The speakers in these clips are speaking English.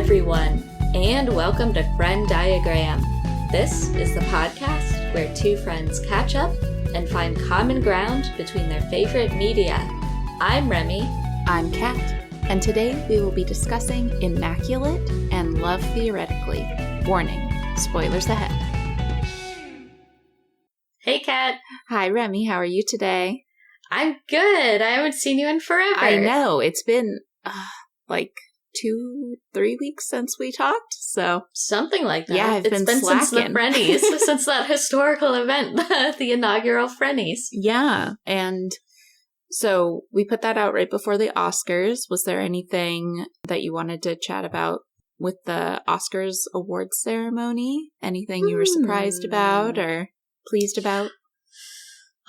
everyone, and welcome to Friend Diagram. This is the podcast where two friends catch up and find common ground between their favorite media. I'm Remy. I'm Kat, and today we will be discussing Immaculate and Love Theoretically. Warning, spoilers ahead. Hey, Kat. Hi, Remy. How are you today? I'm good. I haven't seen you in forever. I know. It's been like 2-3 weeks since we talked, so something like that. Yeah, I've been slacking. Since the Frennies, since that historical event, the inaugural Frennies. Yeah, and so we put that out right before the Oscars. Was there anything that you wanted to chat about with the Oscars awards ceremony? Anything you were surprised about or pleased about?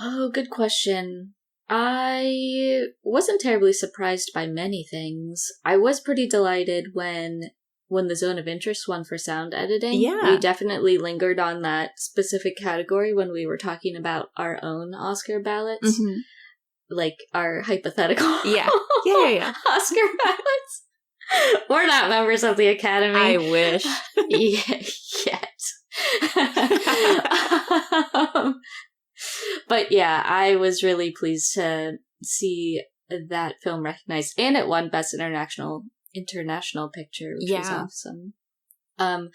Oh, good question. I wasn't terribly surprised by many things. I was pretty delighted when the Zone of Interest won for sound editing. Yeah. We definitely lingered on that specific category when we were talking about our own Oscar ballots. Mm-hmm. Like our hypothetical Yeah. Oscar ballots. We're not members of the Academy. I wish. Yet. But yeah, I was really pleased to see that film recognized, and it won Best International Picture, which was awesome. I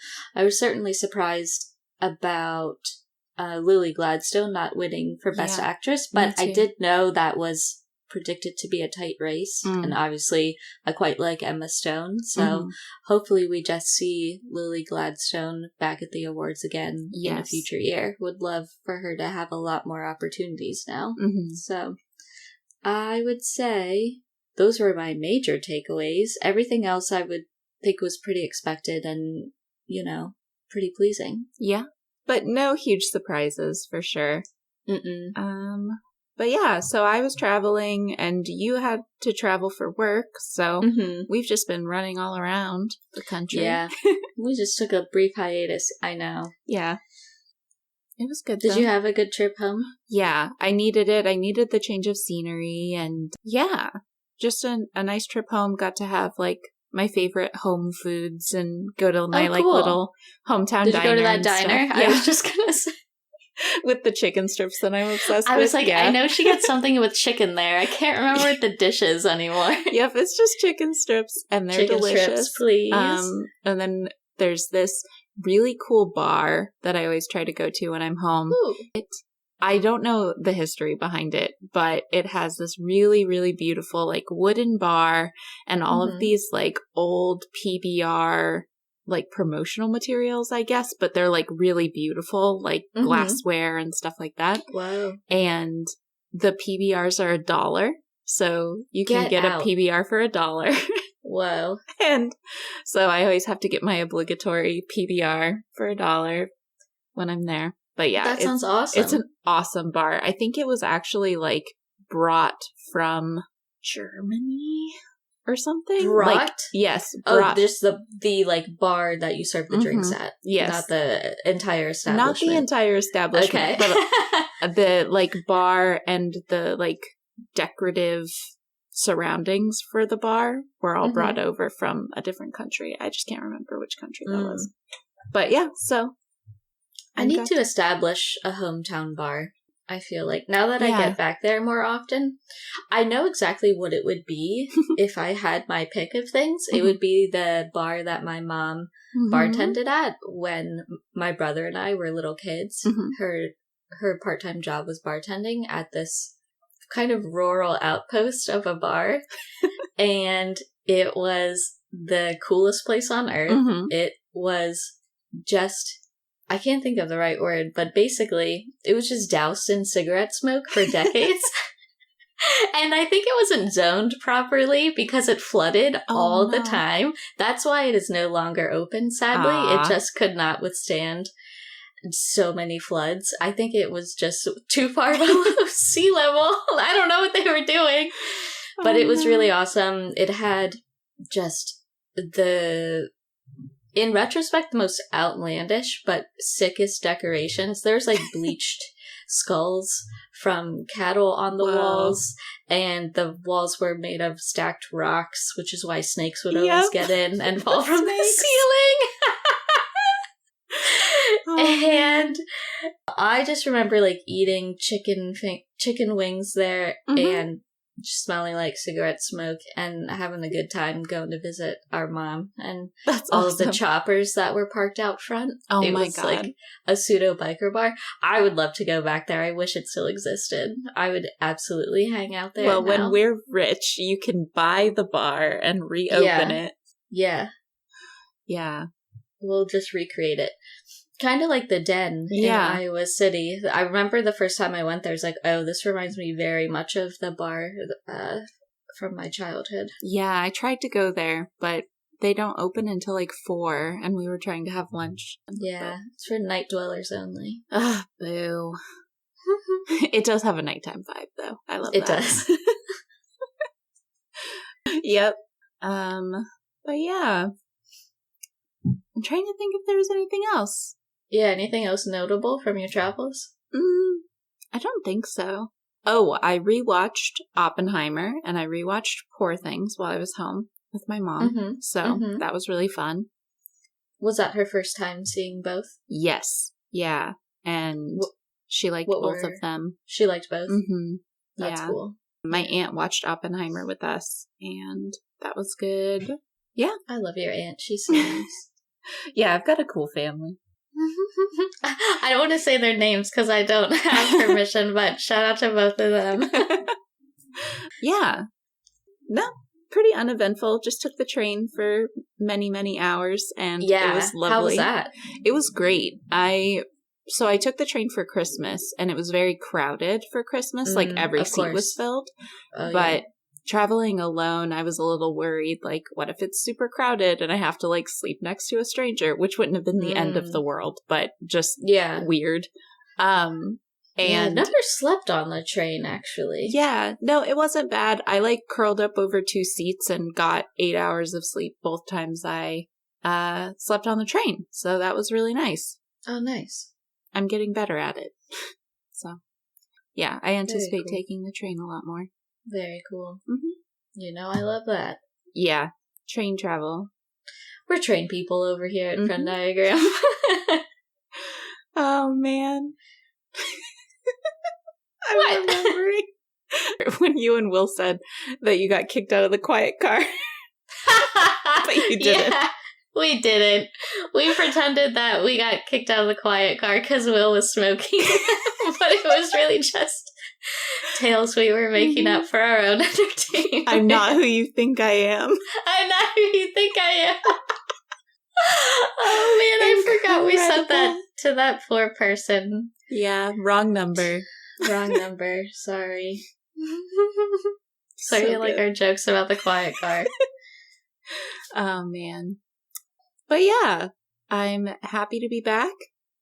was certainly surprised about Lily Gladstone not winning for Best Actress, but I did know that was predicted to be a tight race, and obviously I quite like Emma Stone, so hopefully we just see Lily Gladstone back at the awards again in a future year. Would love for her to have a lot more opportunities now. So I would say those were my major takeaways. Everything else I would think was pretty expected and, pretty pleasing. Yeah, but no huge surprises for sure. But yeah, so I was traveling and you had to travel for work, so we've just been running all around the country. Yeah, we just took a brief hiatus, I know. Yeah. It was good, Did you have a good trip home? Yeah, I needed it. I needed the change of scenery and yeah, just a nice trip home. Got to have like my favorite home foods and go to my like little hometown diner. Did you go to that diner? Yeah. I was just going to say. With the chicken strips that I'm obsessed with. I was like, I know she got something with chicken there. I can't remember what the dish is anymore. Yep, it's just chicken strips, and they're chicken delicious. Strips, please. And then there's this really cool bar that I always try to go to when I'm home. I don't know the history behind it, but it has this really, really beautiful like wooden bar and all of these like old PBR like promotional materials, I guess, but they're like really beautiful, like glassware and stuff like that. Wow. And the PBRs are $1. So you can get a PBR for $1. Whoa. And so I always have to get my obligatory PBR for $1 when I'm there. But yeah, that sounds awesome. It's an awesome bar. I think it was actually like brought from Germany or something. Brought? Like, yes. Brought. Oh, just the like bar that you serve the drinks at. Yes. Not the entire establishment. Not the entire establishment. Okay. But the like bar and the like decorative surroundings for the bar were all brought over from a different country. I just can't remember which country that was. But yeah, so. I need to establish a hometown bar. I feel like now that I get back there more often, I know exactly what it would be if I had my pick of things. It would be the bar that my mom bartended at when my brother and I were little kids. Her part-time job was bartending at this kind of rural outpost of a bar. And it was the coolest place on earth. It was just... I can't think of the right word, but basically, it was just doused in cigarette smoke for decades. And I think it wasn't zoned properly because it flooded all the time. That's why it is no longer open, sadly. It just could not withstand so many floods. I think it was just too far below sea level. I don't know what they were doing. But it was really awesome. It had just in retrospect, the most outlandish but sickest decorations. There's like bleached skulls from cattle on the walls, and the walls were made of stacked rocks, which is why snakes would always get in and fall from the ceiling. And I just remember like eating chicken wings there and just smelling like cigarette smoke and having a good time going to visit our mom and all of the choppers that were parked out front. Oh it my was God. like a pseudo biker bar. I would love to go back there. I wish it still existed. I would absolutely hang out there. Well, now. when we're rich, you can buy the bar and reopen it. Yeah. Yeah. We'll just recreate it. Kind of like the Den in Iowa City. I remember the first time I went there, I was like, oh, this reminds me very much of the bar from my childhood. Yeah, I tried to go there, but they don't open until like 4, and we were trying to have lunch. Yeah, it's for night dwellers only. Ugh, boo. It does have a nighttime vibe, though. I love it. It does. Yep. But yeah. I'm trying to think if there was anything else. Yeah, anything else notable from your travels? I don't think so. Oh, I rewatched Oppenheimer and I rewatched Poor Things while I was home with my mom. So that was really fun. Was that her first time seeing both? Yes. Yeah. And she liked both of them. She liked both? That's cool. My aunt watched Oppenheimer with us and that was good. Yeah. I love your aunt. She's so nice. Yeah, I've got a cool family. I don't want to say their names because I don't have permission, but shout out to both of them. Yeah. No, pretty uneventful. Just took the train for many, many hours and it was lovely. How was that? It was great. So I took the train for Christmas and it was very crowded for Christmas. Like every seat was filled. But traveling alone, I was a little worried, like, what if it's super crowded and I have to, like, sleep next to a stranger, which wouldn't have been the end of the world, but just weird. And I've never slept on the train, actually. Yeah, no, it wasn't bad. I, like, curled up over 2 seats and got 8 hours of sleep both times I slept on the train, so that was really nice. Oh, nice. I'm getting better at it. So, yeah, I anticipate taking the train a lot more. Very cool. You know, I love that. Yeah. Train travel. We're train people over here at Venn Diagram. Oh, man. I'm remembering when you and Will said that you got kicked out of the quiet car. But you didn't. Yeah, we didn't. We pretended that we got kicked out of the quiet car because Will was smoking. But it was really just tales we were making up for our own entertainment. I'm not who you think I am. I'm not who you think I am. Oh man, I forgot we said that to that poor person. Yeah, wrong number. Wrong number. Sorry. Sorry, like our jokes about the quiet car. Oh man. But yeah, I'm happy to be back.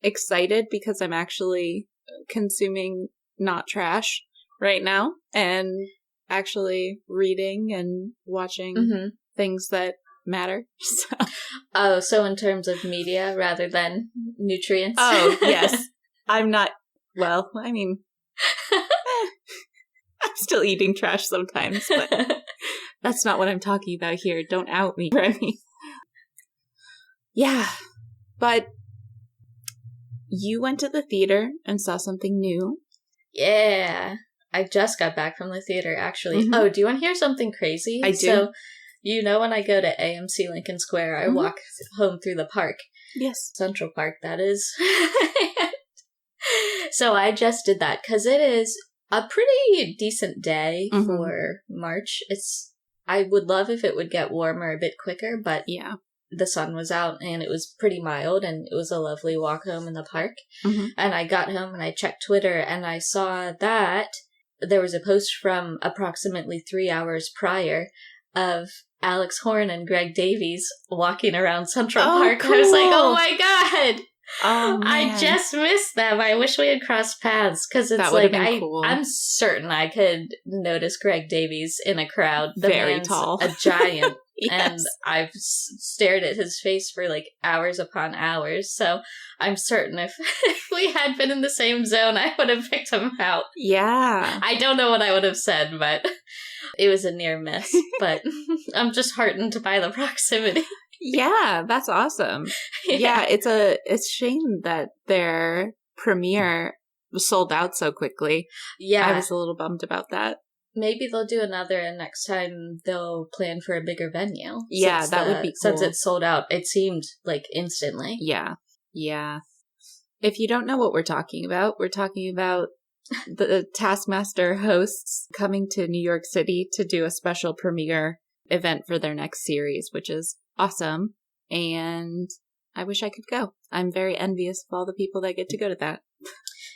Excited because I'm actually consuming not trash right now and actually reading and watching things that matter. So in terms of media rather than nutrients? Oh, yes. I'm not, well, I mean, I'm still eating trash sometimes, but that's not what I'm talking about here. Don't out me, Remy. Yeah, but you went to the theater and saw something new. Yeah. I just got back from the theater, actually. Oh, do you want to hear something crazy? I do. So, you know when I go to AMC Lincoln Square, I walk home through the park. Yes. Central Park, that is. So I just did that because it is a pretty decent day for March. I would love if it would get warmer a bit quicker, but yeah. The sun was out and it was pretty mild and it was a lovely walk home in the park. And I got home and I checked Twitter and I saw that there was a post from approximately 3 hours prior of Alex Horne and Greg Davies walking around Central Park. Cool. I was like, oh my God. Oh, man. I just missed them. I wish we had crossed paths because it's like cool. I'm certain I could notice Greg Davies in a crowd. The Very man's tall. a giant. Yes. And I've stared at his face for like hours upon hours. So I'm certain if we had been in the same zone, I would have picked him out. Yeah. I don't know what I would have said, but it was a near miss. But I'm just heartened by the proximity. Yeah, that's awesome. Yeah, it's a shame that their premiere was sold out so quickly. Yeah. I was a little bummed about that. Maybe they'll do another, and next time they'll plan for a bigger venue. Yeah, that would be cool. Since it's sold out, it seemed like instantly. Yeah. Yeah. If you don't know what we're talking about the Taskmaster hosts coming to New York City to do a special premiere event for their next series, which is awesome. And I wish I could go. I'm very envious of all the people that get to go to that.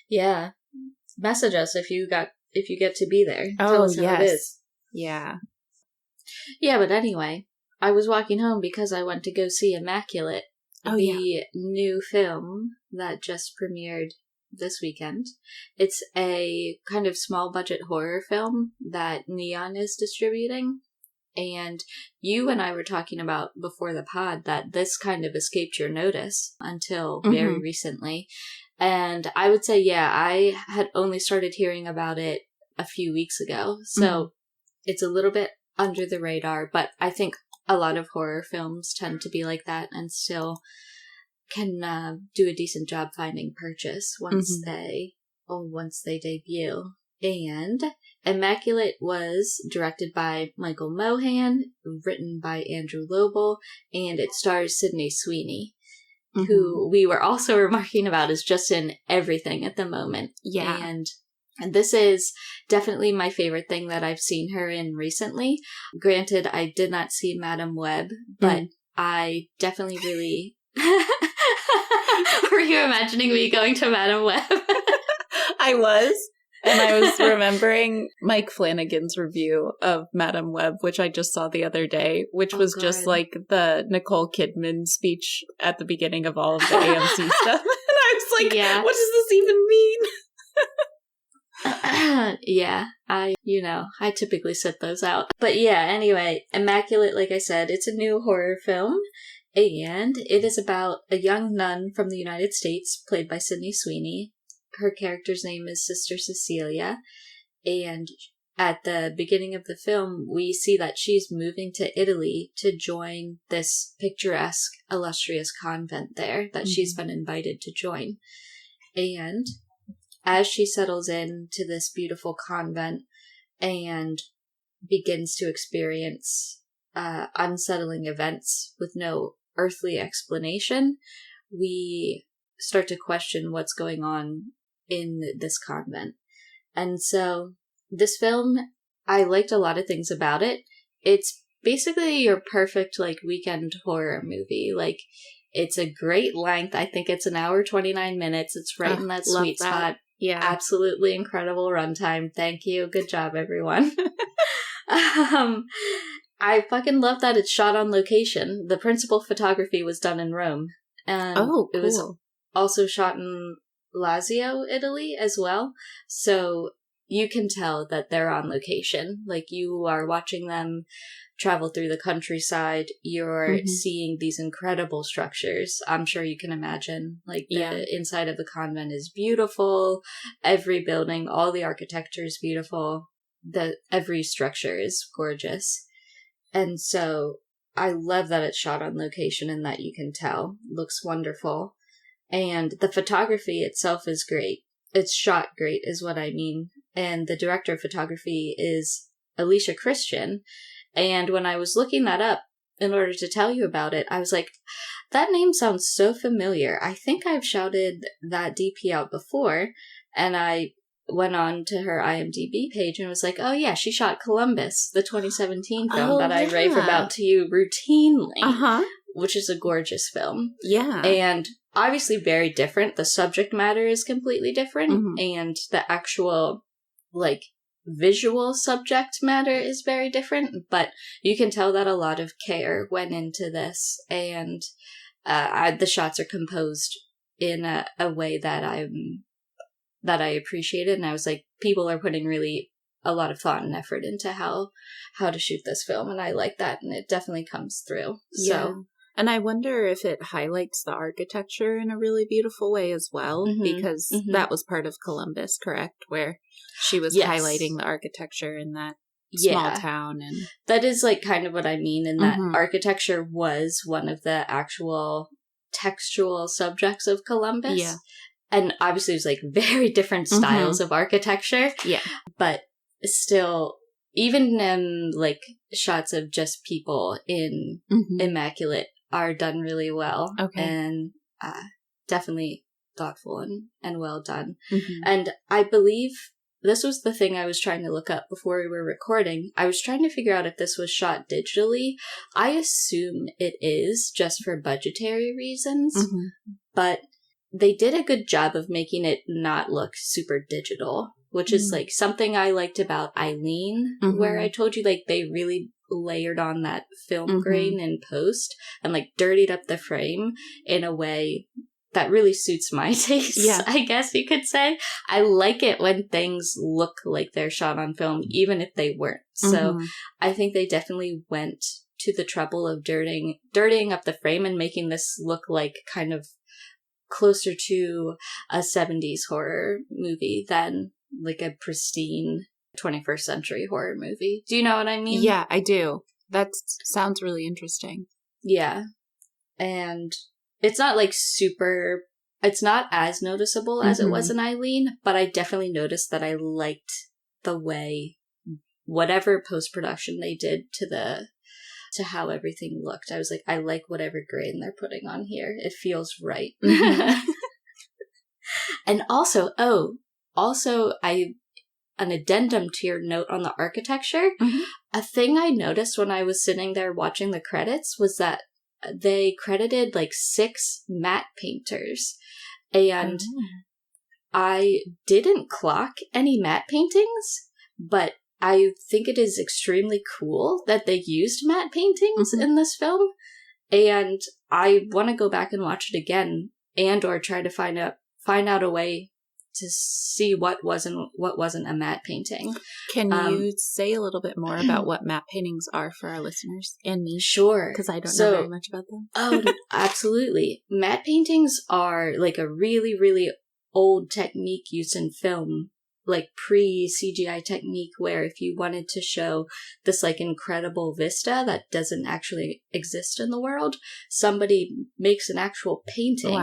Yeah. Message us if you get to be there. Tell us how it is. Yeah. Yeah, but anyway, I was walking home because I went to go see Immaculate, the new film that just premiered this weekend. It's a kind of small budget horror film that Neon is distributing. And you and I were talking about before the pod that this kind of escaped your notice until very recently. And I would say, yeah, I had only started hearing about it a few weeks ago. So it's a little bit under the radar, but I think a lot of horror films tend to be like that and still can do a decent job finding purchase once they debut. And Immaculate was directed by Michael Mohan, written by Andrew Lobel, and it stars Sydney Sweeney, who we were also remarking about is just in everything at the moment. Yeah. And this is definitely my favorite thing that I've seen her in recently. Granted, I did not see Madam Web, but I definitely really... Were you imagining me going to Madam Web? I was. And I was remembering Mike Flanagan's review of Madam Web, which I just saw the other day, which was just like the Nicole Kidman speech at the beginning of all of the AMC stuff. And I was like, what does this even mean? Yeah, I typically sit those out. But yeah, anyway, Immaculate, like I said, it's a new horror film. And it is about a young nun from the United States, played by Sydney Sweeney. Her character's name is Sister Cecilia, and at the beginning of the film, we see that she's moving to Italy to join this picturesque, illustrious convent there that she's been invited to join. And as she settles into this beautiful convent and begins to experience unsettling events with no earthly explanation, we start to question what's going on in this convent. And so this film, I liked a lot of things about it. It's basically your perfect weekend horror movie. It's a great length. I think it's an hour 29 minutes. It's right in that sweet spot. Yeah. Absolutely incredible runtime. Thank you. Good job, everyone. I fucking love that it's shot on location. The principal photography was done in Rome. And cool. It was also shot in Lazio, Italy as well. So you can tell that they're on location. You are watching them travel through the countryside. You're seeing these incredible structures. I'm sure you can imagine. The inside of the convent is beautiful. Every building, all the architecture is beautiful. Every structure is gorgeous. And so I love that it's shot on location and that you can tell. Looks wonderful. And the photography itself is great. It's shot great is what I mean. And the director of photography is Alicia Christian. And when I was looking that up in order to tell you about it, I was like, that name sounds so familiar. I think I've shouted that DP out before. And I went on to her IMDb page and was like, oh yeah, she shot Columbus, the 2017 film that I rave about to you routinely, which is a gorgeous film. Yeah. And obviously very different. The subject matter is completely different, and the actual, visual subject matter is very different, but you can tell that a lot of care went into this, and the shots are composed in a way that I appreciated. And I was like, people are putting really a lot of thought and effort into how to shoot this film. And I like that. And it definitely comes through. Yeah. So, and I wonder if it highlights the architecture in a really beautiful way as well, because that was part of Columbus, correct? Where she was highlighting the architecture in that small town. And that is like kind of what I mean, in that architecture was one of the actual textual subjects of Columbus. Yeah. And obviously there's like very different styles of architecture. Yeah. But still, even like shots of just people in Immaculate are done really well. Okay. And definitely thoughtful and well done. And I believe this was the thing I was trying to look up before we were recording. I was trying to figure out if this was shot digitally. I assume it is, just for budgetary reasons. But they did a good job of making it not look super digital, which is like something I liked about Eileen, where I told you like they really layered on that film grain in post and like dirtied up the frame in a way that really suits my taste, I guess you could say. I like it when things look like they're shot on film, even if they weren't. So I think they definitely went to the trouble of dirtying up the frame and making this look like kind of closer to a 70s horror movie than like a pristine 21st century horror movie. Do you know what I mean? Yeah, I do. That sounds really interesting. Yeah. And it's not like it's not as noticeable as it was in Eileen, but I definitely noticed that I liked the way whatever post-production they did to how everything looked. I was like, I like whatever grain they're putting on here. It feels right. And also, an addendum to your note on the architecture. A thing I noticed when I was sitting there watching the credits was that they credited like 6 matte painters. And I didn't clock any matte paintings, but I think it is extremely cool that they used matte paintings in this film. And I want to go back and watch it again, and or try to find out a way to see what wasn't a matte painting. Can you say a little bit more about what matte paintings are for our listeners and me? Sure. Because I don't know very much about them. Oh, absolutely. Matte paintings are like a really, really old technique used in film, like pre-CGI technique, where if you wanted to show this like incredible vista that doesn't actually exist in the world, somebody makes an actual painting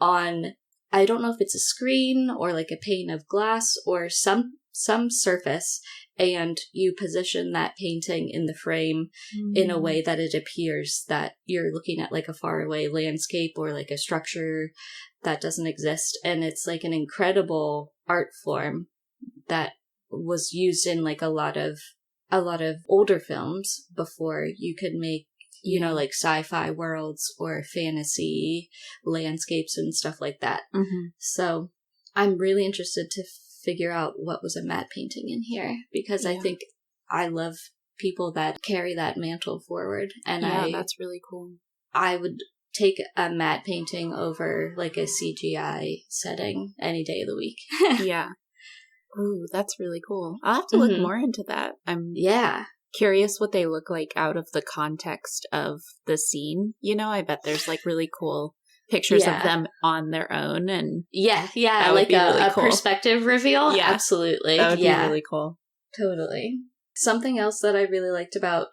on, I don't know if it's a screen or like a pane of glass or some surface, and you position that painting in the frame in a way that it appears that you're looking at like a faraway landscape or like a structure that doesn't exist. And it's like an incredible art form that was used in like a lot of older films before you could make, you know, like sci-fi worlds or fantasy landscapes and stuff like that. So I'm really interested to figure out what was a matte painting in here, because I think I love people that carry that mantle forward. And that's really cool. I would take a matte painting over like a CGI setting any day of the week. Yeah. Ooh, that's really cool. I'll have to look more into that. I'm curious what they look like out of the context of the scene. You know, I bet there's like really cool pictures of them on their own. And like a cool perspective reveal. Yeah, absolutely. That would be really cool. Totally. Something else that I really liked about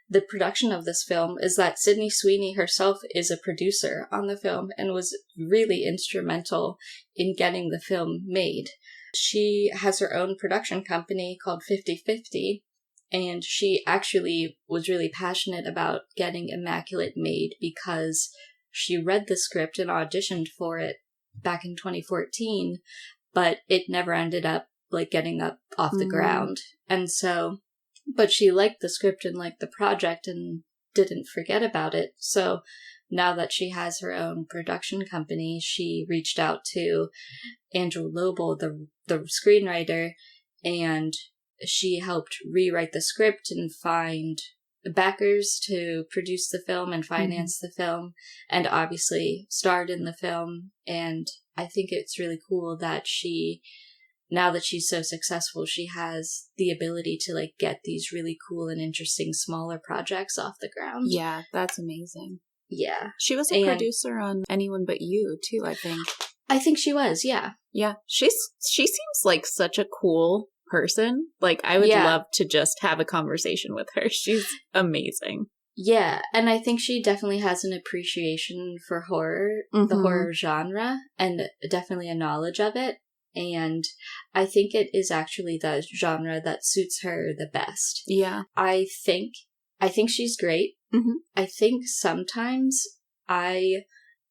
the production of this film is that Sydney Sweeney herself is a producer on the film and was really instrumental in getting the film made. She has her own production company called 50/50, and she actually was really passionate about getting Immaculate made because she read the script and auditioned for it back in 2014, but it never ended up like getting up off the ground. And so, but she liked the script and liked the project and didn't forget about it. So now that she has her own production company, she reached out to Andrew Lobel, the screenwriter, and she helped rewrite the script and find backers to produce the film and finance the film, and obviously starred in the film. And I think it's really cool that now that she's so successful, she has the ability to like get these really cool and interesting smaller projects off the ground. Yeah, that's amazing. Yeah. She was a producer on Anyone But You too, I think. I think she was, yeah. Yeah. She seems like such a cool person. Like, I would love to just have a conversation with her. She's amazing. Yeah, and I think she definitely has an appreciation for horror, the horror genre, and definitely a knowledge of it. And I think it is actually the genre that suits her the best. Yeah. I think she's great. I think sometimes I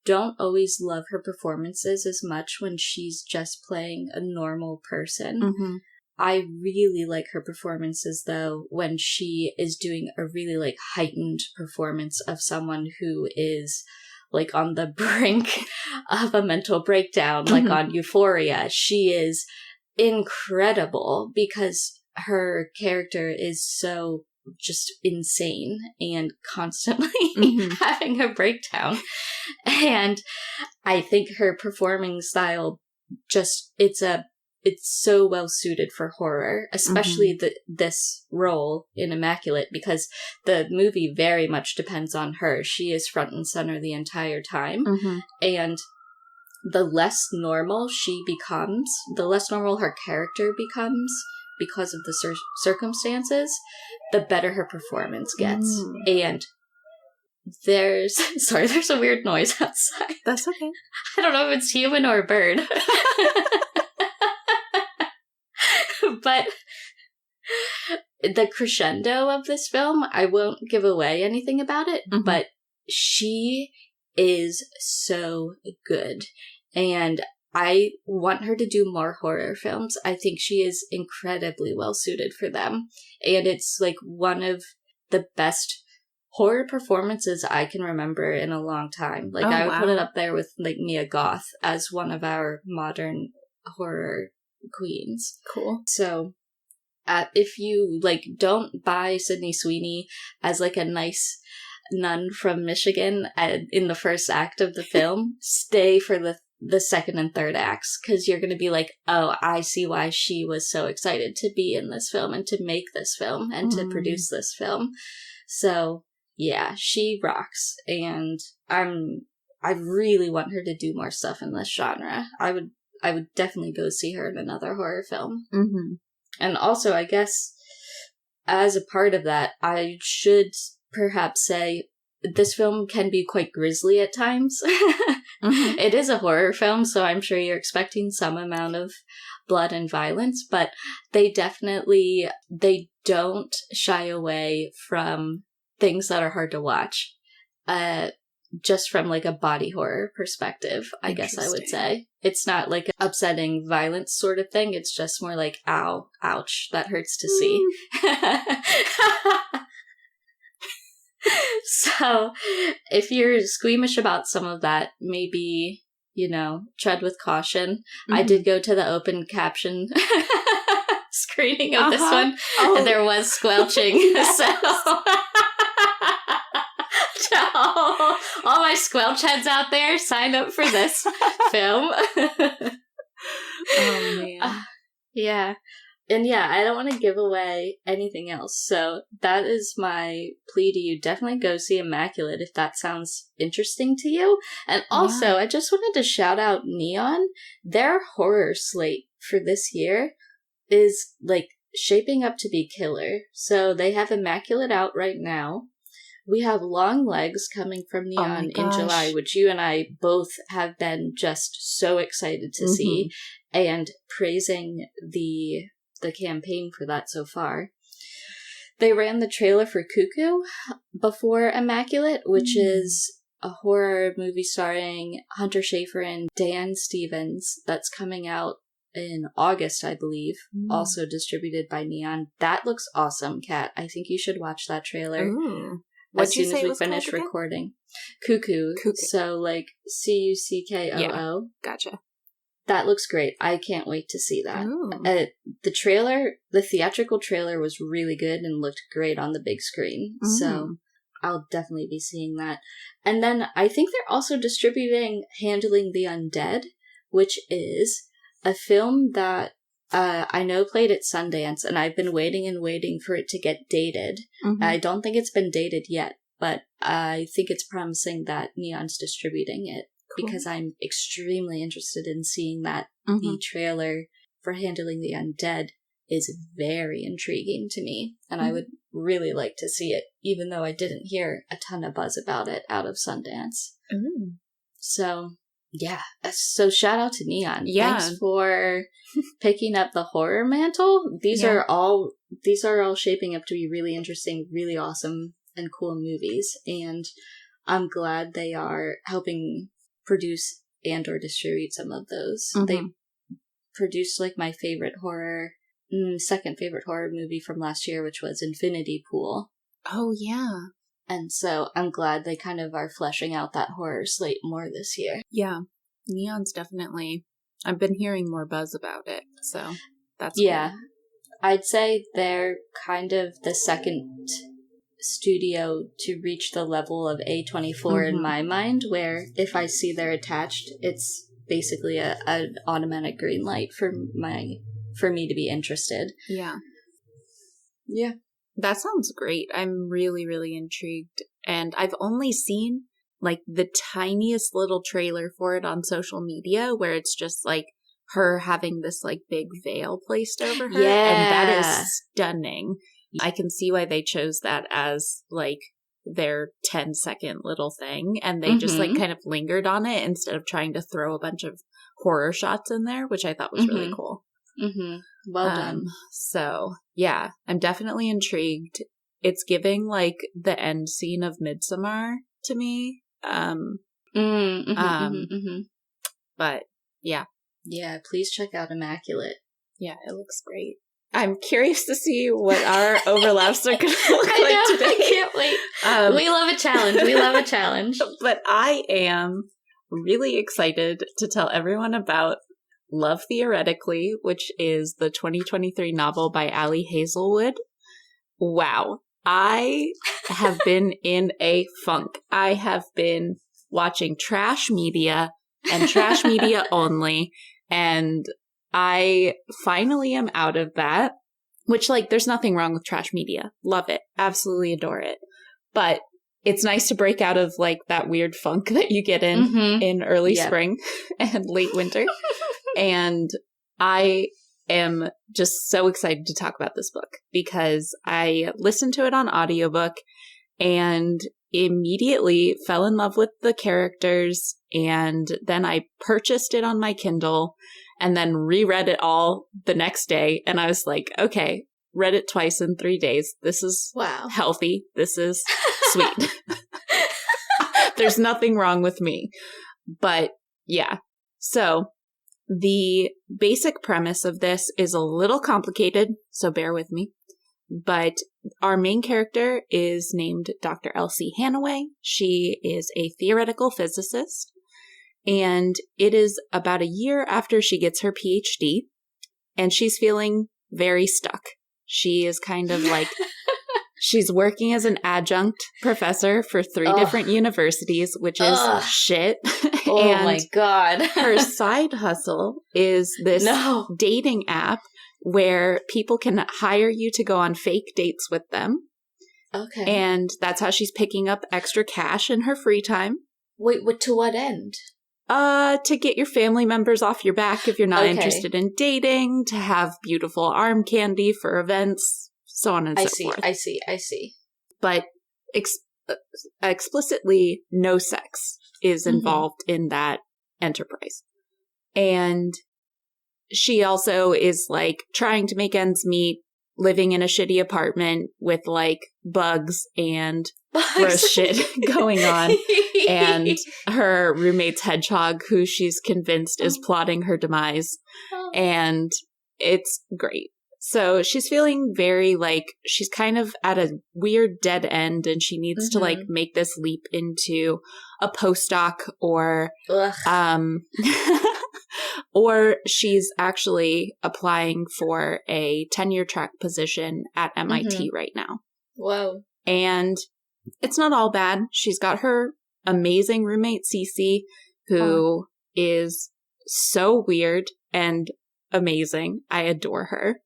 don't always love her performances as much when she's just playing a normal person. I really like her performances, though, when she is doing a really, like, heightened performance of someone who is, like, on the brink of a mental breakdown, like on Euphoria. She is incredible because her character is so just insane and constantly having a breakdown. And I think her performing style it's so well suited for horror, especially this role in Immaculate, because the movie very much depends on her. She is front and center the entire time. And the less normal she becomes, the less normal her character becomes because of the circumstances, the better her performance gets. And there's a weird noise outside. That's okay. I don't know if it's human or a bird. But the crescendo of this film, I won't give away anything about it, but she is so good. And I want her to do more horror films. I think she is incredibly well suited for them. And it's like one of the best horror performances I can remember in a long time. Like, I would put it up there with like Mia Goth as one of our modern horror queens. Cool. So if you like don't buy Sydney Sweeney as like a nice nun from Michigan in the first act of the film, stay for the second and third acts, because you're going to be like, oh, I see why she was so excited to be in this film and to make this film and to produce this film. So yeah, she rocks, and I really want her to do more stuff in this genre. I would definitely go see her in another horror film. And also, I guess, as a part of that, I should perhaps say this film can be quite grisly at times. It is a horror film, so I'm sure you're expecting some amount of blood and violence, but they don't shy away from things that are hard to watch. Just from like a body horror perspective, I guess I would say. It's not like an upsetting violence sort of thing. It's just more like, ow, ouch, that hurts to see. So if you're squeamish about some of that, maybe, tread with caution. I did go to the open caption screening of this one, and there was squelching. So all my squelch heads out there, sign up for this film. Oh, man. Yeah. And yeah, I don't want to give away anything else. So that is my plea to you. Definitely go see Immaculate if that sounds interesting to you. And also, I just wanted to shout out Neon. Their horror slate for this year is like shaping up to be killer. So they have Immaculate out right now. We have Long Legs coming from Neon in July, which you and I both have been just so excited to see, and praising the campaign for that so far. They ran the trailer for Cuckoo before Immaculate, which is a horror movie starring Hunter Schafer and Dan Stevens that's coming out in August, I believe, also distributed by Neon. That looks awesome, Kat. I think you should watch that trailer. As soon as we finish recording. Cuckoo. So, like, Cuckoo. Yeah, gotcha. That looks great. I can't wait to see that. The theatrical trailer was really good and looked great on the big screen. So I'll definitely be seeing that. And then I think they're also distributing Handling the Undead, which is a film that I know played at Sundance, and I've been waiting for it to get dated. I don't think it's been dated yet, but I think it's promising that Neon's distributing it. Cool. Because I'm extremely interested in seeing that. The trailer for Handling the Undead is very intriguing to me, and I would really like to see it, even though I didn't hear a ton of buzz about it out of Sundance. So, yeah. So shout out to Neon. Yeah. Thanks for picking up the horror mantle. These are all shaping up to be really interesting, really awesome, and cool movies, and I'm glad they are helping produce and or distribute some of those. They produced like my favorite second favorite horror movie from last year, which was Infinity Pool. Oh yeah. And so I'm glad they kind of are fleshing out that horror slate more this year. Yeah. Neon's definitely, I've been hearing more buzz about it, so that's cool. I'd say they're kind of the second studio to reach the level of A24 in my mind, where if I see they're attached, it's basically an automatic green light for me to be interested. Yeah. That sounds great. I'm really, really intrigued. And I've only seen like the tiniest little trailer for it on social media, where it's just like her having this like big veil placed over her. And that is stunning. I can see why they chose that as like their 10-second little thing, and they just like kind of lingered on it instead of trying to throw a bunch of horror shots in there, which I thought was really cool. Well done. So yeah, I'm definitely intrigued. It's giving like the end scene of Midsommar to me. But yeah. Yeah, please check out Immaculate. Yeah, it looks great. I'm curious to see what our overlaps are going to look like today. I can't wait. We love a challenge. But I am really excited to tell everyone about Love Theoretically, which is the 2023 novel by Ali Hazelwood. Wow. I have been in a funk. I have been watching trash media and trash media only, and I finally am out of that, which, like, there's nothing wrong with trash media. Love it. Absolutely adore it. But it's nice to break out of, like, that weird funk that you get in early spring and late winter. And I am just so excited to talk about this book because I listened to it on audiobook and immediately fell in love with the characters. And then I purchased it on my Kindle and then reread it all the next day. And I was like, okay, read it twice in 3 days. This is healthy. This is sweet. There's nothing wrong with me. But yeah, so the basic premise of this is a little complicated, so bear with me. But our main character is named Dr. Elsie Hanaway. She is a theoretical physicist. And it is about a year after she gets her PhD, and she's feeling very stuck. She is kind of like, she's working as an adjunct professor for 3 different universities, which is shit. Oh my God. Her side hustle is this dating app where people can hire you to go on fake dates with them. Okay. And that's how she's picking up extra cash in her free time. Wait, to what end? To get your family members off your back if you're not interested in dating, to have beautiful arm candy for events, so on and so forth. I see. But explicitly, no sex is involved in that enterprise. And she also is like trying to make ends meet, living in a shitty apartment with like bugs and gross shit going on. And her roommate's hedgehog, who she's convinced is plotting her demise. And it's great. So she's feeling very like she's kind of at a weird dead end, and she needs to like make this leap into a postdoc or Or she's actually applying for a tenure track position at MIT right now. Whoa. And it's not all bad. She's got her amazing roommate, Cece, who is so weird and amazing. I adore her.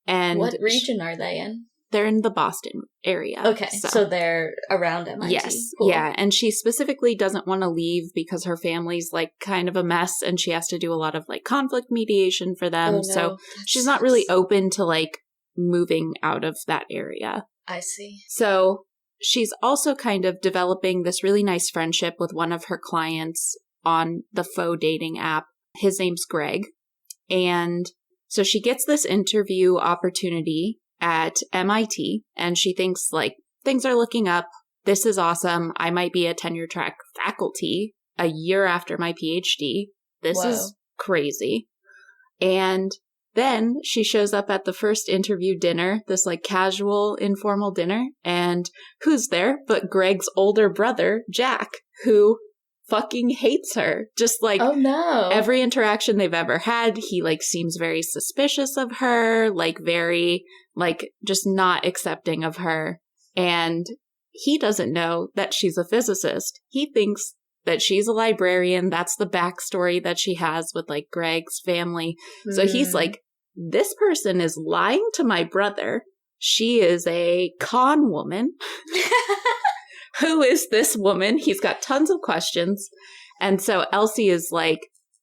And what region are they in? They're in the Boston area. Okay, so they're around MIT. Yes, cool. Yeah, and she specifically doesn't want to leave because her family's like kind of a mess and she has to do a lot of like conflict mediation for them. So she's not really open to like moving out of that area. I see. So she's also kind of developing this really nice friendship with one of her clients on the faux dating app. His name's Greg. And so she gets this interview opportunity at MIT, and she thinks, like, things are looking up. This is awesome. I might be a tenure track faculty a year after my PhD. This is crazy. And then she shows up at the first interview dinner, this, like, casual, informal dinner, and who's there but Greg's older brother, Jack, who fucking hates her. Just like every interaction they've ever had, he like seems very suspicious of her, like very like just not accepting of her. And he doesn't know that she's a physicist. He thinks that she's a librarian. That's the backstory that she has with like Greg's family. So he's like, this person is lying to my brother. She is a con woman. Who is this woman? He's got tons of questions. And so Elsie is like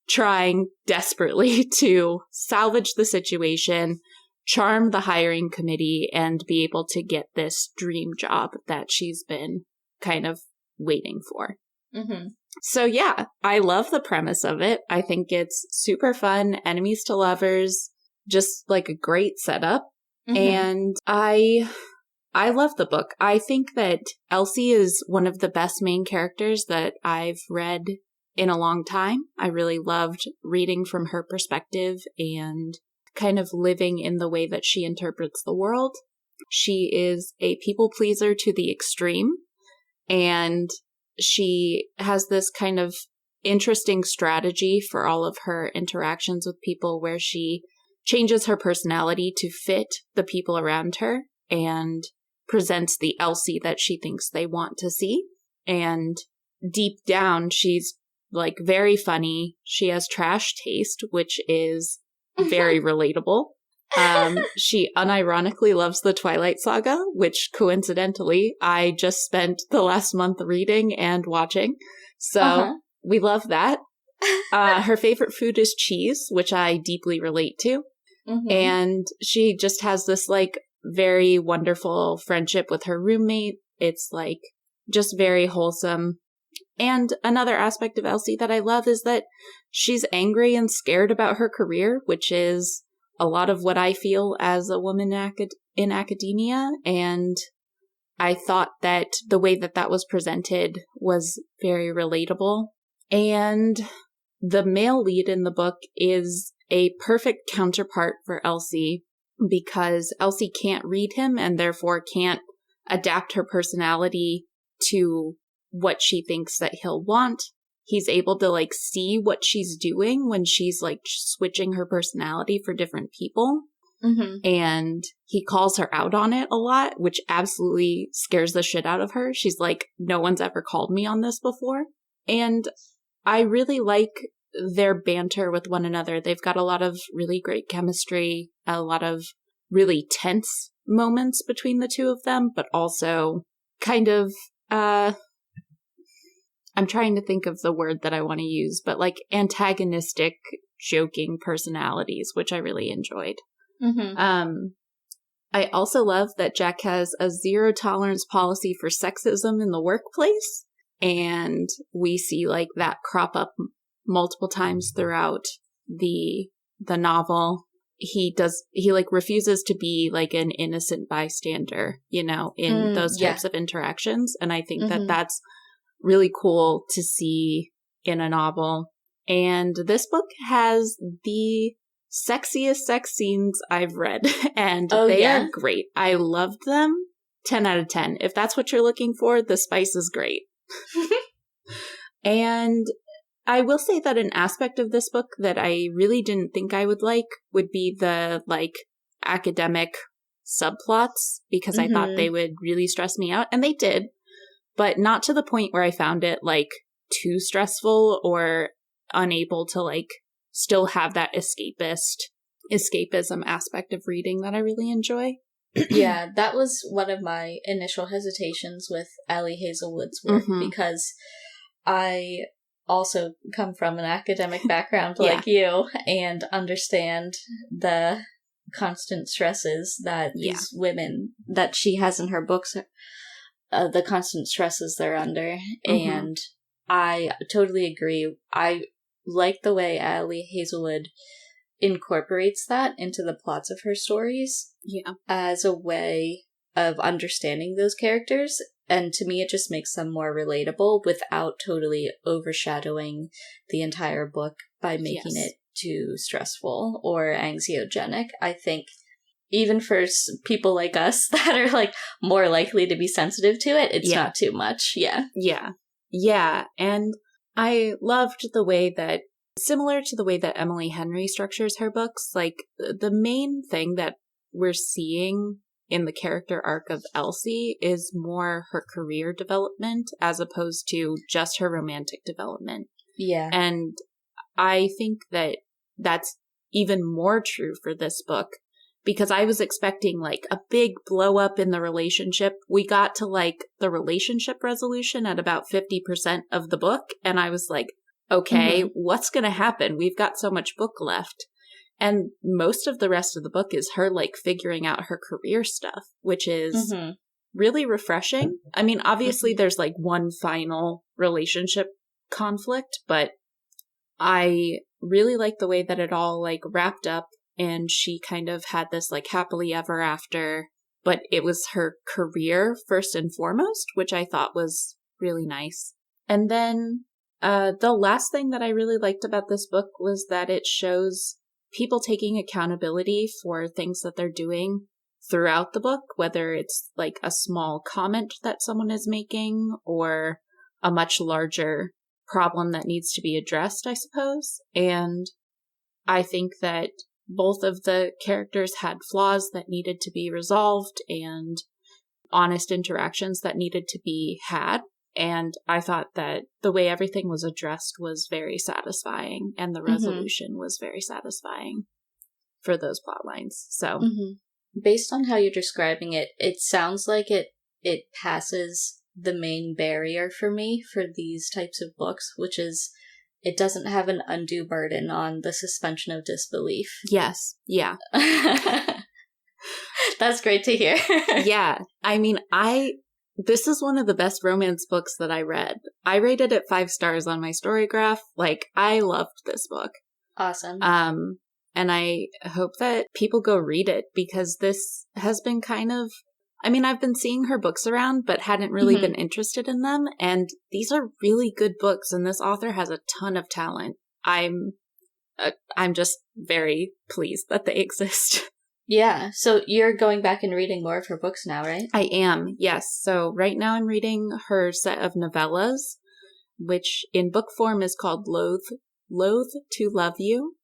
trying desperately to salvage the situation, charm the hiring committee, and be able to get this dream job that she's been kind of waiting for. Mm-hmm. So yeah, I love the premise of it. I think it's super fun, enemies to lovers, just like a great setup. Mm-hmm. And I love the book. I think that Elsie is one of the best main characters that I've read in a long time. I really loved reading from her perspective and kind of living in the way that she interprets the world. She is a people pleaser to the extreme, and she has this kind of interesting strategy for all of her interactions with people where she changes her personality to fit the people around her and presents the Elsie that she thinks they want to see. And deep down, she's like very funny. She has trash taste, which is very relatable. She unironically loves the Twilight Saga, which coincidentally, I just spent the last month reading and watching. So we love that. Her favorite food is cheese, which I deeply relate to. Mm-hmm. And she just has this like very wonderful friendship with her roommate. It's like just very wholesome. And another aspect of Elsie that I love is that she's angry and scared about her career, which is a lot of what I feel as a woman in academia. And I thought that the way that that was presented was very relatable. And the male lead in the book is a perfect counterpart for Elsie, because Elsie can't read him and therefore can't adapt her personality to what she thinks that he'll want. He's able to like see what she's doing when she's like switching her personality for different people. Mm-hmm. And he calls her out on it a lot, which absolutely scares the shit out of her. She's like, no one's ever called me on this before. And I really like their banter with one another. They've got a lot of really great chemistry, a lot of really tense moments between the two of them, but also kind of, I'm trying to think of the word that I want to use, but like antagonistic, joking personalities, which I really enjoyed. Mm-hmm. I also love that Jack has a zero tolerance policy for sexism in the workplace. And we see like that crop up multiple times throughout the novel. He like refuses to be like an innocent bystander, you know, in those types of interactions. And I think that that's really cool to see in a novel. And this book has the sexiest sex scenes I've read, and they are great. I loved them. 10 out of 10. If that's what you're looking for, the spice is great. And I will say that an aspect of this book that I really didn't think I would like would be the, like, academic subplots, because I thought they would really stress me out, and they did, but not to the point where I found it, like, too stressful or unable to, like, still have that escapism aspect of reading that I really enjoy. Yeah, that was one of my initial hesitations with Ali Hazelwood's work, because I also come from an academic background like you, and understand the constant stresses that these women that she has in her books, the constant stresses they're under. And I totally agree. I like the way Ali Hazelwood incorporates that into the plots of her stories as a way of understanding those characters. And to me, it just makes them more relatable without totally overshadowing the entire book by making it too stressful or anxiogenic. I think even for people like us that are, like, more likely to be sensitive to it, it's not too much. Yeah. And I loved the way that, similar to the way that Emily Henry structures her books, like, the main thing that we're seeing in the character arc of Elsie is more her career development as opposed to just her romantic development. Yeah. And I think that that's even more true for this book, because I was expecting, like, a big blow up in the relationship. We got to, like, the relationship resolution at about 50% of the book, and I was like, okay, what's going to happen? We've got so much book left. And most of the rest of the book is her, like, figuring out her career stuff, which is really refreshing. I mean, obviously there's, like, one final relationship conflict, but I really like the way that it all, like, wrapped up, and she kind of had this, like, happily ever after, but it was her career first and foremost, which I thought was really nice. And then the last thing that I really liked about this book was that it shows people taking accountability for things that they're doing throughout the book, whether it's, like, a small comment that someone is making or a much larger problem that needs to be addressed, I suppose. And I think that both of the characters had flaws that needed to be resolved and honest interactions that needed to be had. And I thought that the way everything was addressed was very satisfying, and the resolution was very satisfying for those plot lines. So, based on how you're describing it, it sounds like it passes the main barrier for me for these types of books, which is it doesn't have an undue burden on the suspension of disbelief. Yes. Yeah. That's great to hear. Yeah. I mean, this is one of the best romance books that I read. I rated it 5 stars on my Storygraph. Like, I loved this book. Awesome. And I hope that people go read it, because this has been kind of, I mean, I've been seeing her books around, but hadn't really been interested in them. And these are really good books, and this author has a ton of talent. I'm just very pleased that they exist. Yeah, so you're going back and reading more of her books now, right? I am, yes. So right now I'm reading her set of novellas, which in book form is called Loathe to Love You.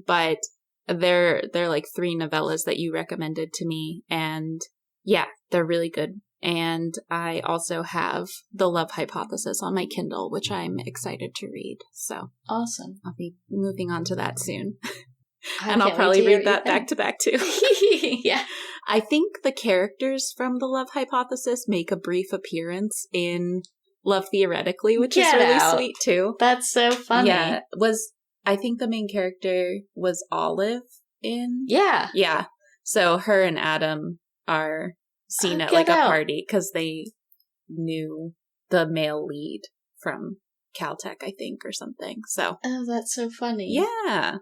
But they're like 3 novellas that you recommended to me, and yeah, they're really good. And I also have The Love Hypothesis on my Kindle, which I'm excited to read. So awesome. I'll be moving on to that soon. And I'll probably read that back to back too. Yeah. I think the characters from The Love Hypothesis make a brief appearance in Love Theoretically, which is really sweet too. That's so funny. Yeah. I think the main character was Olive in. Yeah. Yeah. So her and Adam are seen at like a party because they knew the male lead from Caltech, I think, or something. So. Oh, that's so funny. Yeah.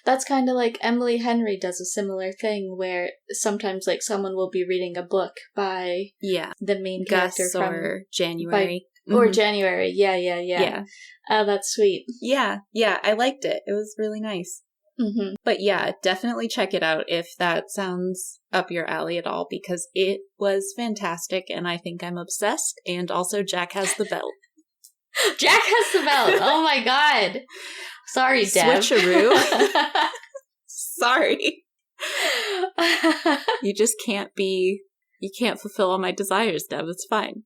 That's kind of like Emily Henry does a similar thing where sometimes like someone will be reading a book by the main character Gus or January. Or January. Yeah. Oh, that's sweet. Yeah. I liked it. It was really nice. Mm-hmm. But yeah, definitely check it out if that sounds up your alley at all, because it was fantastic and I think I'm obsessed. And also Jack has the belt. Jack has the belt. Oh my god. Sorry, Deb. Switcheroo. Sorry. You just can't fulfill all my desires, Deb. It's fine.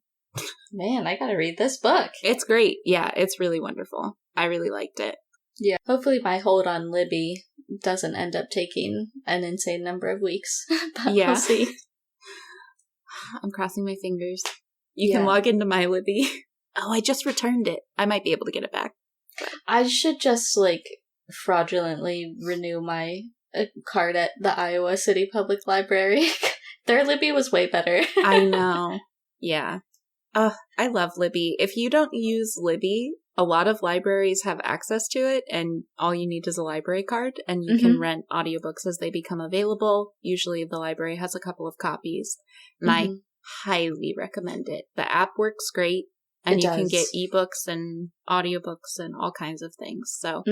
Man, I gotta read this book. It's great. Yeah, it's really wonderful. I really liked it. Yeah. Hopefully my hold on Libby doesn't end up taking an insane number of weeks. But we'll see. I'm crossing my fingers. You can log into my Libby. Oh, I just returned it. I might be able to get it back. I should just, fraudulently renew my card at the Iowa City Public Library. Their Libby was way better. I know. Yeah. I love Libby. If you don't use Libby, a lot of libraries have access to it, and all you need is a library card, and you can rent audiobooks as they become available. Usually the library has a couple of copies, and I highly recommend it. The app works great, and you can get ebooks and audiobooks and all kinds of things. So,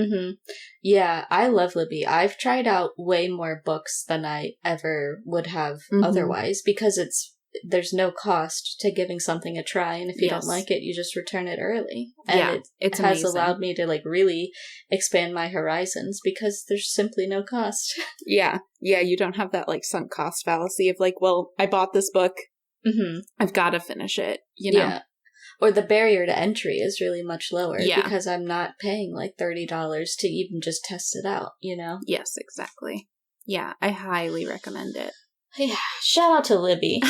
yeah, I love Libby. I've tried out way more books than I ever would have otherwise, because there's no cost to giving something a try, and if you don't like it, you just return it early. And it has allowed me to really expand my horizons, because there's simply no cost. Yeah, you don't have that sunk cost fallacy of well, I bought this book, I've got to finish it, you know? Yeah. Or the barrier to entry is really much lower, because I'm not paying $30 to even just test it out, you know? Yes, exactly. Yeah, I highly recommend it. Yeah, shout out to Libby.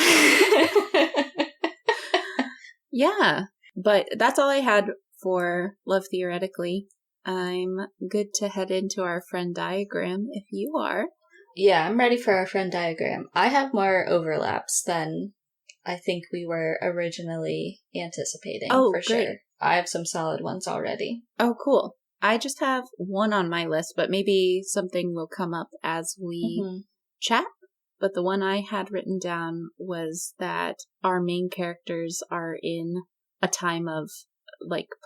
Yeah, but that's all I had for Love Theoretically. I'm good to head into our friend diagram if you are. Yeah, I'm ready for our friend diagram. I have more overlaps than I think we were originally anticipating. Oh, for great. Sure. I have some solid ones already. Oh, cool. I just have one on my list, but maybe something will come up as we chat. But the one I had written down was that our main characters are in a time of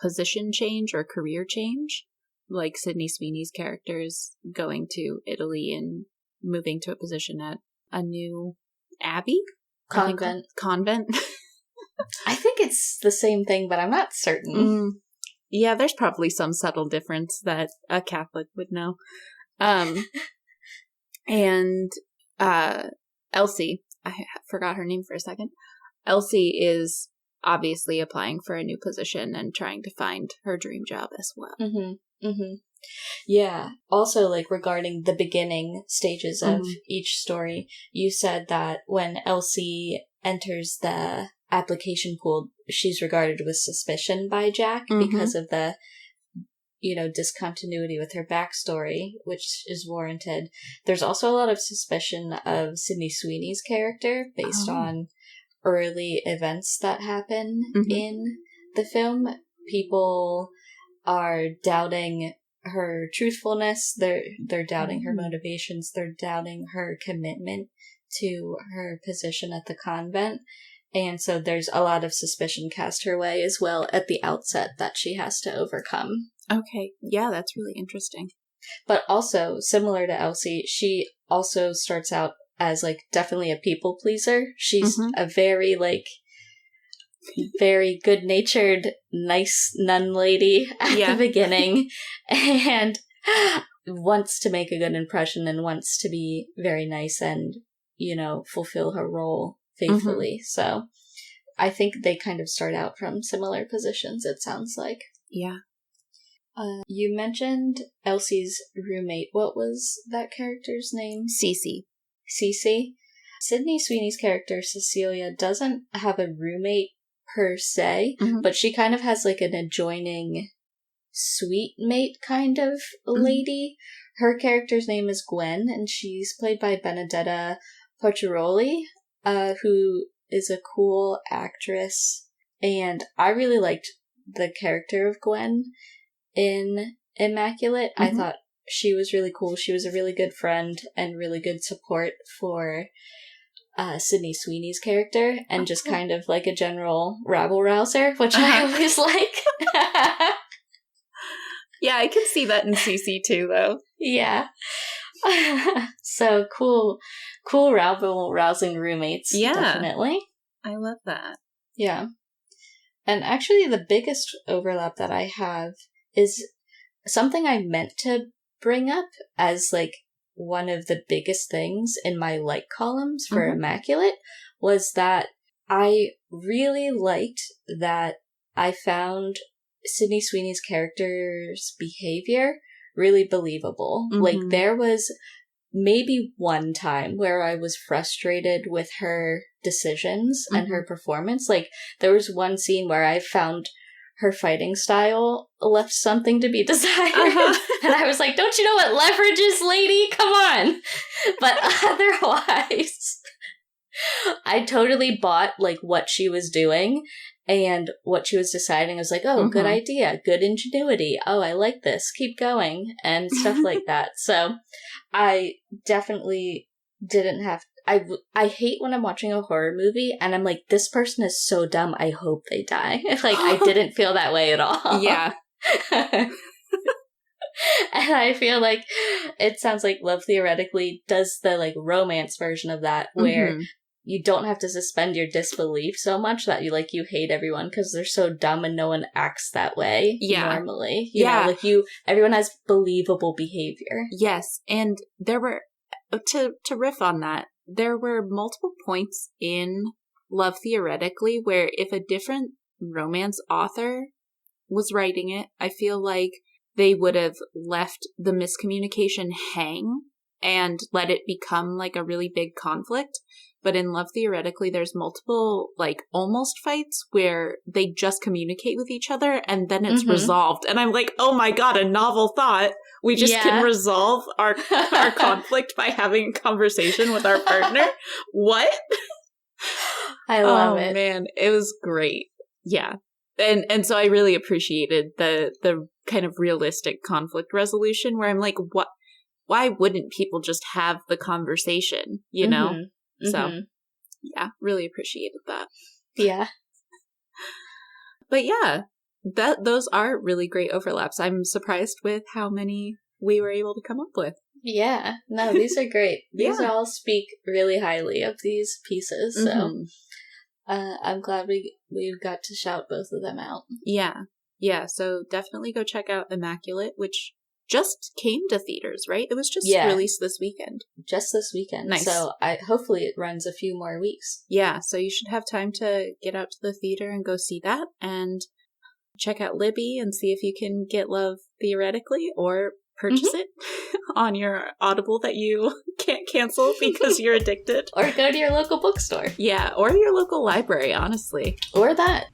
position change or career change. Like Sydney Sweeney's characters going to Italy and moving to a position at a new abbey? Convent. Convent. I think it's the same thing, but I'm not certain. Yeah, there's probably some subtle difference that a Catholic would know. And Elsie, I forgot her name for a second. Elsie is obviously applying for a new position and trying to find her dream job as well. Yeah. Also, regarding the beginning stages of each story, you said that when Elsie enters the application pool, she's regarded with suspicion by Jack because of the discontinuity with her backstory, which is warranted. There's also a lot of suspicion of Sydney Sweeney's character based on early events that happen in the film. People are doubting her truthfulness. They're doubting her motivations. They're doubting her commitment to her position at the convent. And so there's a lot of suspicion cast her way as well at the outset that she has to overcome. Okay. Yeah, that's really interesting. But also, similar to Elsie, she also starts out as, definitely a people pleaser. She's a very, very good-natured, nice nun lady at the beginning. And wants to make a good impression and wants to be very nice and, fulfill her role faithfully. So I think they kind of start out from similar positions, it sounds like. Yeah. You mentioned Elsie's roommate. What was that character's name? Cece. Cece? Sydney Sweeney's character, Cecilia, doesn't have a roommate per se, but she kind of has an adjoining suite mate kind of lady. Her character's name is Gwen, and she's played by Benedetta Porcheroli, who is a cool actress. And I really liked the character of Gwen in Immaculate. I thought she was really cool. She was a really good friend and really good support for Sydney Sweeney's character, and just kind of a general rabble-rouser, which I always like. Yeah, I can see that in Cece too, though. Yeah. So cool rabble-rousing roommates, definitely. I love that. Yeah. And actually the biggest overlap that I have is something I meant to bring up as like one of the biggest things in my like columns for Immaculate was that I really liked that I found Sydney Sweeney's character's behavior really believable. Like, there was maybe one time where I was frustrated with her decisions and her performance. Like, there was one scene where I found her fighting style left something to be desired. And I was like, don't you know what leverage is, lady? Come on. But otherwise, I totally bought, like, what she was doing and what she was deciding. I was like, oh, good idea. Good ingenuity. Oh, I like this. Keep going. And stuff like that. So I definitely didn't have... I hate when I'm watching a horror movie and I'm like, this person is so dumb, I hope they die. Like, I didn't feel that way at all. Yeah. And I feel like it sounds like Love Theoretically does the, like, romance version of that, where you don't have to suspend your disbelief so much that you hate everyone because they're so dumb and no one acts that way normally. You know, like, everyone has believable behavior. Yes. And there were, to riff on that, there were multiple points in Love Theoretically where if a different romance author was writing it, I feel like they would have left the miscommunication hang and let it become like a really big conflict. But in Love Theoretically, there's multiple, like, almost fights where they just communicate with each other and then it's resolved. And I'm like, oh my God, a novel thought. We just can resolve our conflict by having a conversation with our partner. What? I love it. Oh man, it was great. Yeah. And so I really appreciated the kind of realistic conflict resolution where I'm like, what? Why wouldn't people just have the conversation, you know? So, yeah, really appreciated that. Yeah. But yeah, those are really great overlaps. I'm surprised with how many we were able to come up with. Yeah. No, these are great. These all speak really highly of these pieces. So I'm glad we got to shout both of them out. Yeah. Yeah. So definitely go check out Immaculate, which just came to theaters, right? It was just released this weekend. Just this weekend. Nice. So hopefully it runs a few more weeks. Yeah, so you should have time to get out to the theater and go see that and check out Libby and see if you can get Love Theoretically or purchase it on your Audible that you can't cancel because you're addicted. Or go to your local bookstore. Yeah, or your local library, honestly. Or that.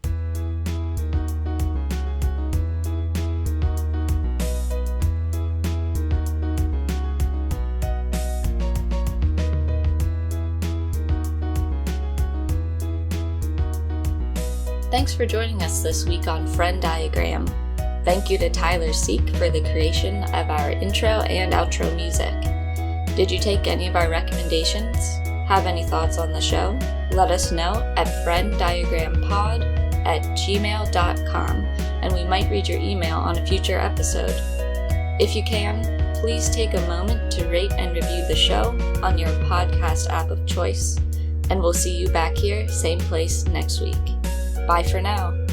Thanks for joining us this week on Friend Diagram. Thank you to Tyler Seek for the creation of our intro and outro music. Did you take any of our recommendations? Have any thoughts on the show? Let us know at frienddiagrampod@gmail.com, and we might read your email on a future episode. If you can, please take a moment to rate and review the show on your podcast app of choice, and we'll see you back here, same place, next week. Bye for now.